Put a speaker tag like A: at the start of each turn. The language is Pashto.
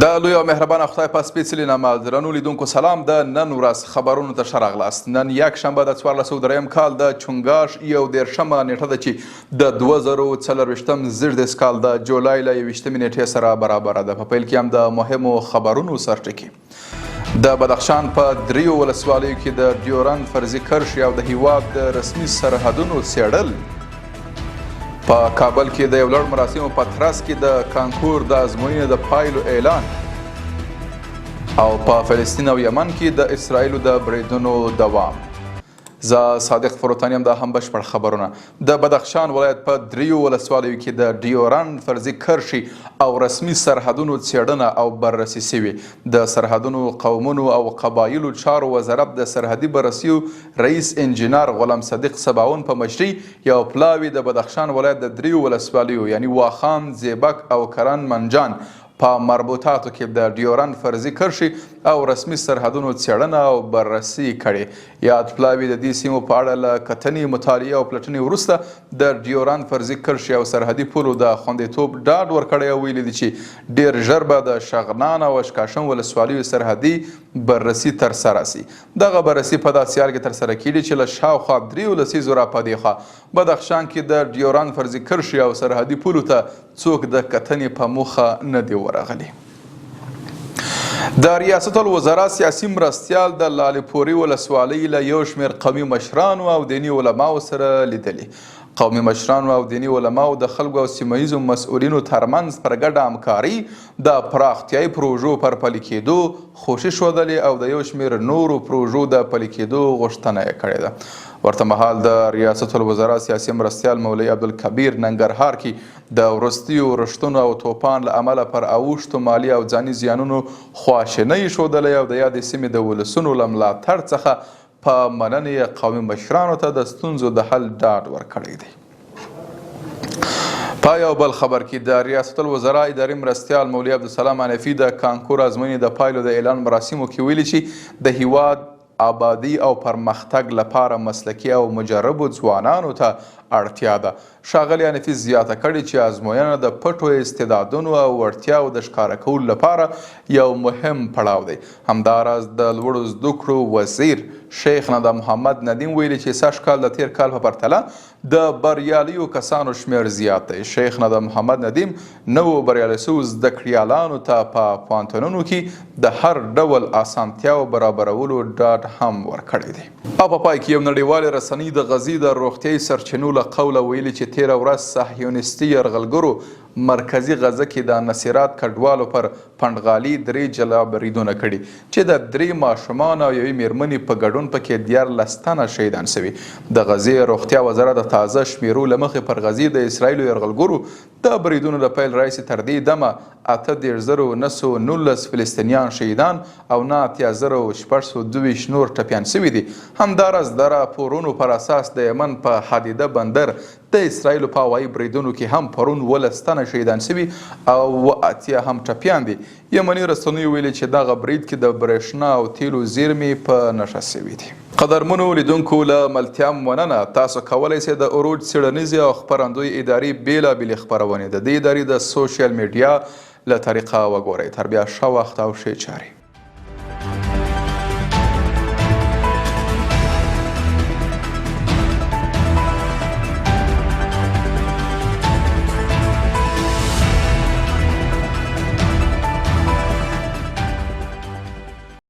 A: د لوی او مهربانه خدای په سپېڅلي نامه درنو لیدونکو سلام. د نن ورځ خبرونو ته ښه راغلاست. نن یکشنبه د 1403 کال د چونګاش 11مه نیټه ده چې د 2024 زیږدیز کال د جولای له 21 نیټې سره برابره ده. په پیل کې هم د مهمو خبرونو سرټکي. د بدخشان په دریو ولسوالیو کې د ډیورند فرضي کرښې او د هیواد د رسمي سرحدونو څیړل. په کابل کې د یو لوړ مراسمو په ترڅ کې د کانکور د ازموینې د پایلو اعلان او په فلسطین او یمن کې د اسرائیلو د بریدونو دوام. زه صادق فروتانی هم دا هم بشپړ خبرونه. د بدخشان ولایت په دریو ولسوالیو کې د ډیورند فرضي کرښې او رسمي سرحدونو څیړنه او بررسي شوې. د سرحدونو قومونو او قبایلو چارو وزارت د سرحدي بررسیو رئیس انجینر غلام صدیق سباون په مشرۍ یو پلاوی د بدخشان ولایت د دریو ولسوالیو یعنی واخان، زیبک او کران منجان په مربوطاتو کې د ډیورند فرضي کرښې او رسمي سرحدونو څیړنه او بررسي کړې. یاد پلاوی د دې سیمو په اړه له کتنې، مطالعې او پلټنې وروسته د ډیورند فرضي کرښې او سرحدي پولو د خوندیتوب ډاډ ورکړی او ویلي دي چې ډیر ژر به د شغنان او اشکاشم ولسوالیو سرحدي بررسي ترسره سي. دغه بررسي په داسې حال کې ترسره کیږي چې له شاوخوا 3 لسیزو راپدې خوا بدخشان کې د ډیورند فرضي کرښې او سرحدي پولو ته څوک د کتنې په موخه نه دی ورغلی. د ریاست الوزرا سیاسي مرستیال د لالپورې ولسوالۍ له یو شمېر قومي مشرانو او دیني علماو سره لیدلي. قومي مشرانو او دیني علماو د خلکو او سیمه ییزو مسؤلینو ترمنځ پر ګډه همکاري د پراختیایي پروژو پر پلي کېدو خوښي ښودلې او د یو شمېر نورو پروژو د پلي کېدو غوښتنه یې کړې ده. ورته مهال د ریاست الوزرا سیاسي مرستیال مولوي عبدالکبیر ننګرهار کې د وروستیو رشتونو او توپان له امله پر اوښتو مالي او ځاني زیانونو خواشینۍ ښودلې او د یادې سیمې د ولسونو له ملاتړ څخه په مننې قومي مشرانو ته د ستونزو د حل ډاډ ورکړی دی. په یو بل خبر کې د ریاست الوزرا اداري مرستیال مولوي عبدالسلام حنفي د کانکور ازموینې د پایلو د اعلان مراسمو کې ویلي چې د هیواد آبادی او پرمختګ لپاره مسلکي او مجربو ځوانانو ته اړتیا ده. ښاغلي حنفي زیاته کړې چې ازموینه د پټو استعدادونو او وړتیاو د ښکاره کولو لپاره یو مهم پړاو دی. همداراز د لوړو زده کړو وزیر شیخ ندى محمد ندیم ویلي چې سږ کال د تیر کال په پرتله د بریالیو کسانو شمیر زیات دی. شیخ ندى محمد ندیم نوو بریالي سوو زده کړیالانو ته په پوهنتونونو کې د هر ډول اسانتیاو برابرولو ډاډ هم ورکړی دی. او په پای کې یو نړیوالې رسنۍ د غزې د روغتیایي سرچینو له قوله ویلي چې تیره ورځ صهیونیستي یرغلګرو مرکزي غزه کې د نصیرات کډوالو پر پنډغالي 3 جلا بریدونه کړي چې د 3 ماشومان او یوې میرمنې په ګډون پکې 14 تنه شهیدان سوي. د غزې روغتیا وزارت د تازه شمیرو له مخې پر غزې د اسرائیلو یرغلګرو د بریدونو له پیل راهیسې تر دې دمه 18,919 فلسطینیان شهیدان او 19,622 نور ټپیان سوي دي. همداراز د راپورونو پر اساس د یمن په حدیده بندر د اسرائیلو په هوایي بریدونو کې هم پرون 12 تنه شهیدان سوي او 80 هم ټپیان دي. یمني رسنیو ویلي چې دغه برید کې د برېښنا او تیلو زیرمې په نښه سوي دي. قدرمنو لیدونکو له ملتیا مننه. تاسو کولی شئ د اروج څیړنیزې او خپرندوی ادارې بېلابېلې خپرونې د دې ادارې د سوشل میډیا له طریقه وګورئ. تر بیا ښه وخت او ښې چارې.